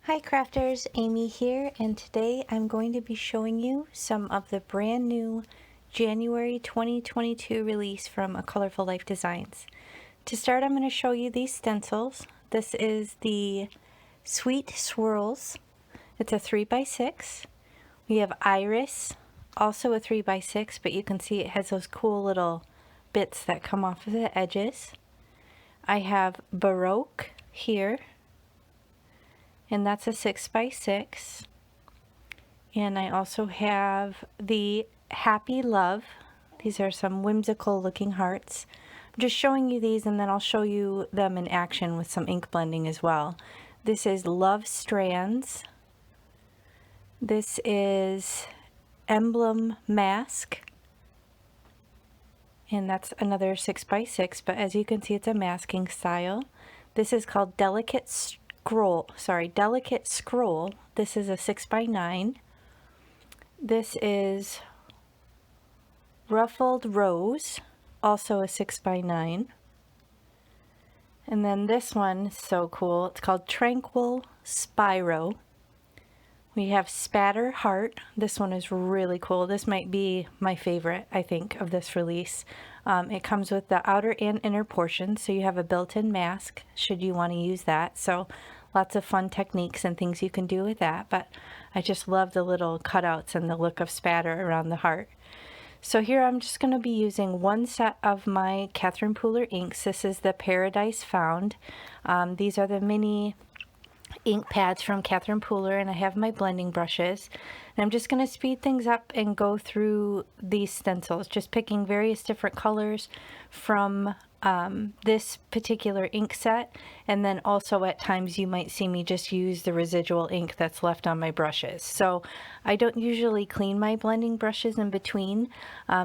Hi crafters, Amy here, and today I'm going to be showing you some of the brand new January 2022 release from A Colorful Life Designs. To start, I'm going to show you these stencils. This is the Sweet Swirls. It's a 3x6. We have Iris, also a 3x6, but you can see it has those cool little bits that come off of the edges. I have Baroque here, and that's a 6x6. And I also have the Happy Love. These are some whimsical looking hearts. I'm just showing you these, and then I'll show you them in action with some ink blending as well. This is Love Strands. This is Emblem Mask. And that's another 6x6, but as you can see, it's a masking style. This is called Delicate Scroll. This is a 6x9. This is Ruffled Rose, also a 6x9. And then this one is so cool. It's called Tranquil Spiro. We have Spatter Heart. This one is really cool. This might be my favorite, I think, of this release. It comes with the outer and inner portion, so you have a built-in mask should you want to use that. So lots of fun techniques and things you can do with that. But I just love the little cutouts and the look of spatter around the heart. So here I'm just going to be using one set of my Catherine Pooler inks. This is the Paradise Found. These are the mini ink pads from Catherine Pooler, and I have my blending brushes. And I'm just going to speed things up and go through these stencils, just picking various different colors from this particular ink set, and then also at times you might see me just use the residual ink that's left on my brushes. So I don't usually clean my blending brushes in between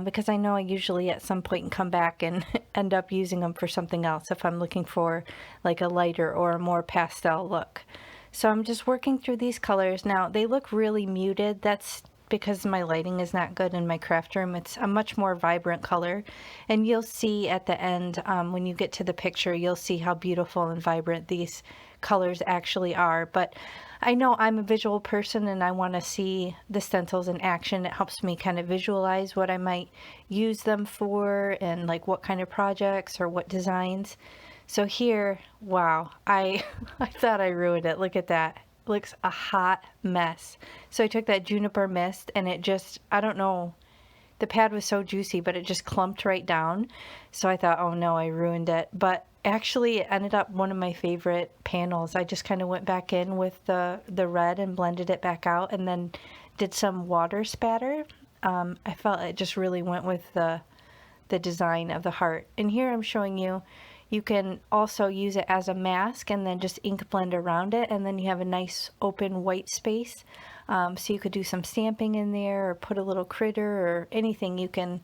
because I know I usually at some point can come back and end up using them for something else if I'm looking for like a lighter or a more pastel look. So I'm just working through these colors. Now they look really muted. That's because my lighting is not good in my craft room. It's a much more vibrant color, and you'll see at the end when you get to the picture, you'll see how beautiful and vibrant these colors actually are. But I know I'm a visual person and I want to see the stencils in action. It helps me kind of visualize what I might use them for and like what kind of projects or what designs. So here, wow, I thought I ruined it. Look at that. Looks a hot mess. So I took that juniper mist and it just, I don't know, the pad was so juicy, but it just clumped right down. So I thought, oh no, I ruined it. But actually it ended up one of my favorite panels. I just kind of went back in with the red and blended it back out, and then did some water spatter. I felt it just really went with the design of the heart. And here I'm showing you, you can also use it as a mask and then just ink blend around it, and then you have a nice open white space. So you could do some stamping in there or put a little critter or anything you can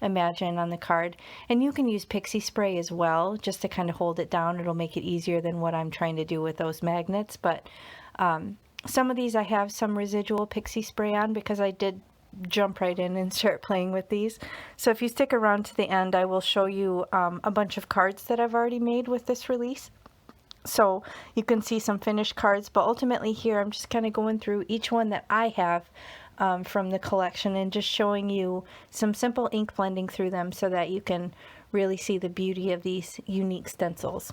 imagine on the card. And you can use pixie spray as well just to kind of hold it down. It'll make it easier than what I'm trying to do with those magnets. But some of these I have some residual pixie spray on because I did jump right in and start playing with these. So if you stick around to the end, I will show you a bunch of cards that I've already made with this release. So you can see some finished cards, but ultimately here I'm just kind of going through each one that I have from the collection and just showing you some simple ink blending through them so that you can really see the beauty of these unique stencils.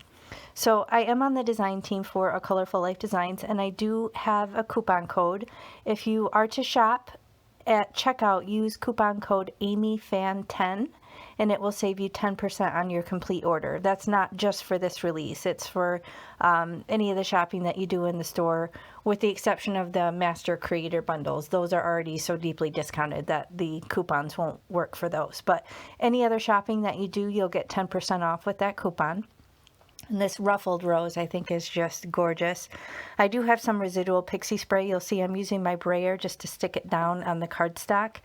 So I am on the design team for A Colorful Life Designs, and I do have a coupon code. If you are to shop at checkout, use coupon code AmyFan10 and it will save you 10% on your complete order. That's not just for this release. It's for any of the shopping that you do in the store, with the exception of the Master Creator bundles. Those are already so deeply discounted that the coupons won't work for those. But any other shopping that you do, you'll get 10% off with that coupon. And this Ruffled Rose I think is just gorgeous. I do have some residual pixie spray. You'll see I'm using my brayer just to stick it down on the cardstock.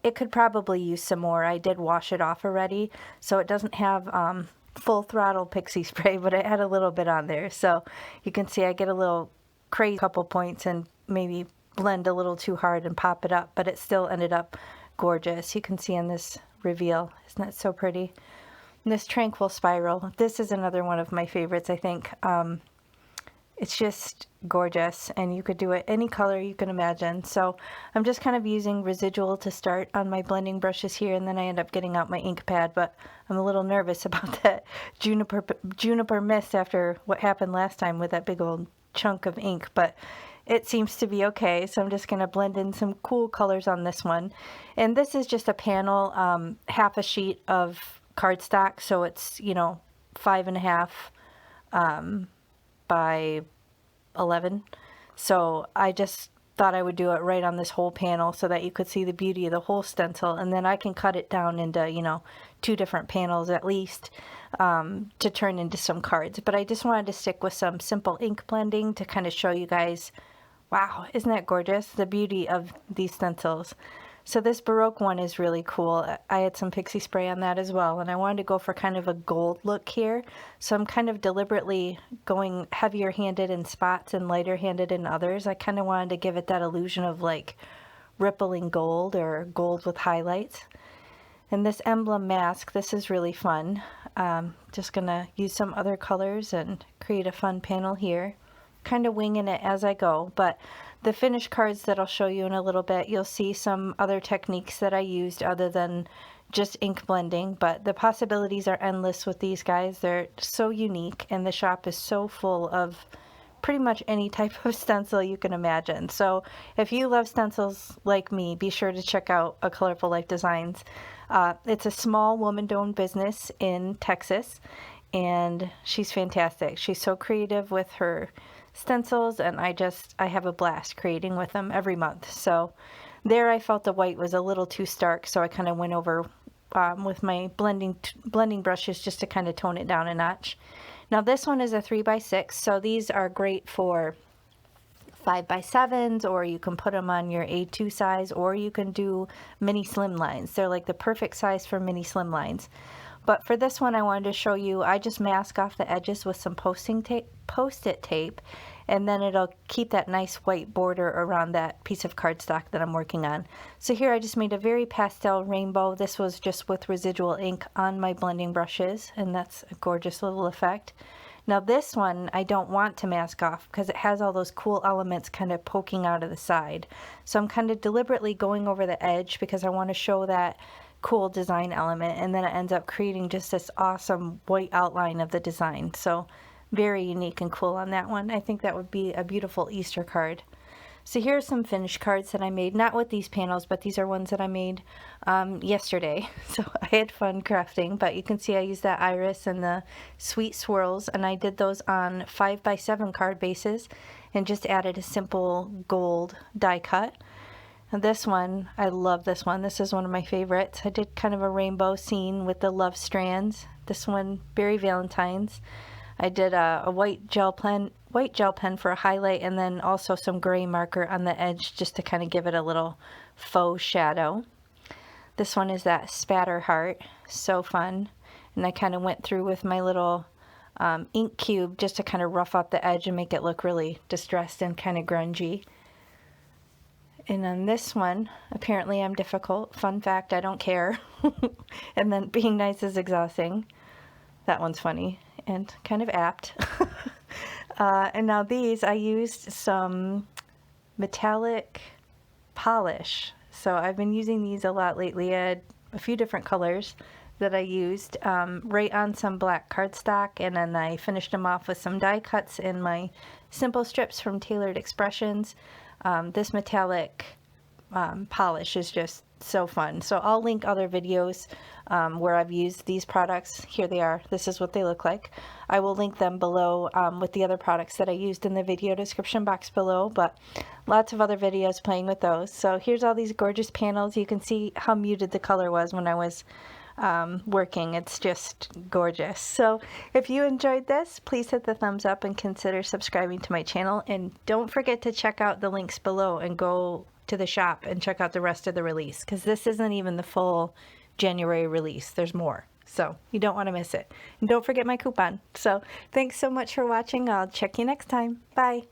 It could probably use some more. I did wash it off already, so it doesn't have full throttle pixie spray, but I had a little bit on there. So you can see I get a little crazy couple points and maybe blend a little too hard and pop it up, but it still ended up gorgeous. You can see in this reveal. Isn't that so pretty? And this Tranquil Spiral, this is another one of my favorites, I think. It's just gorgeous, and you could do it any color you can imagine. So I'm just kind of using residual to start on my blending brushes here, and then I end up getting out my ink pad, but I'm a little nervous about that juniper mist after what happened last time with that big old chunk of ink, but it seems to be okay. So I'm just going to blend in some cool colors on this one. And this is just a panel, half a sheet of cardstock, so it's, you know, 5.5 by 11. So I just thought I would do it right on this whole panel so that you could see the beauty of the whole stencil, and then I can cut it down into, you know, 2 different panels at least to turn into some cards. But I just wanted to stick with some simple ink blending to kind of show you guys, wow, isn't that gorgeous, the beauty of these stencils. So this Baroque one is really cool. I had some pixie spray on that as well, and I wanted to go for kind of a gold look here. So I'm kind of deliberately going heavier handed in spots and lighter handed in others. I kind of wanted to give it that illusion of like rippling gold or gold with highlights. And this Emblem mask, this is really fun. Just gonna use some other colors and create a fun panel here. Kind of winging it as I go, but the finished cards that I'll show you in a little bit, you'll see some other techniques that I used other than just ink blending, but the possibilities are endless with these guys. They're so unique, and the shop is so full of pretty much any type of stencil you can imagine. So if you love stencils like me, be sure to check out A Colorful Life Designs. It's a small woman-owned business in Texas, and she's fantastic. She's so creative with her stencils, and I have a blast creating with them every month. So there I felt the white was a little too stark, so I kind of went over with my blending brushes just to kind of tone it down a notch. Now this one is a 3x6, so these are great for 5x7s, or you can put them on your A2 size, or you can do mini slim lines. They're like the perfect size for mini slim lines. But for this one, I wanted to show you, I just mask off the edges with some Post-it tape, and then it'll keep that nice white border around that piece of cardstock that I'm working on. So here I just made a very pastel rainbow. This was just with residual ink on my blending brushes, and that's a gorgeous little effect. Now this one I don't want to mask off because it has all those cool elements kind of poking out of the side. So I'm kind of deliberately going over the edge because I want to show that cool design element, and then it ends up creating just this awesome white outline of the design. So very unique and cool on that one. I think that would be a beautiful Easter card. So here are some finished cards that I made, not with these panels, but these are ones that I made yesterday. So I had fun crafting, but you can see I used that iris and the sweet swirls, and I did those on 5x7 card bases and just added a simple gold die cut. And this one, I love this one. This is one of my favorites. I did kind of a rainbow scene with the love strands. This one, Berry Valentine's. I did a white gel pen for a highlight, and then also some gray marker on the edge just to kind of give it a little faux shadow. This one is that spatter heart. So fun. And I kind of went through with my little ink cube just to kind of rough up the edge and make it look really distressed and kind of grungy. And on this one, apparently I'm difficult. Fun fact, I don't care. And then being nice is exhausting. That one's funny and kind of apt. And now these, I used some metallic polish. So I've been using these a lot lately. I had a few different colors that I used right on some black cardstock, and then I finished them off with some die cuts in my simple strips from Tailored Expressions. This metallic polish is just so fun. So I'll link other videos where I've used these products. Here they are. This is what they look like. I will link them below with the other products that I used in the video description box below, but lots of other videos playing with those. So here's all these gorgeous panels. You can see how muted the color was when I was working. It's just gorgeous. So if you enjoyed this, please hit the thumbs up and consider subscribing to my channel, and don't forget to check out the links below and go to the shop and check out the rest of the release, because this isn't even the full January release. There's more, so you don't want to miss it. And don't forget my coupon. So thanks so much for watching. I'll check you next time. Bye.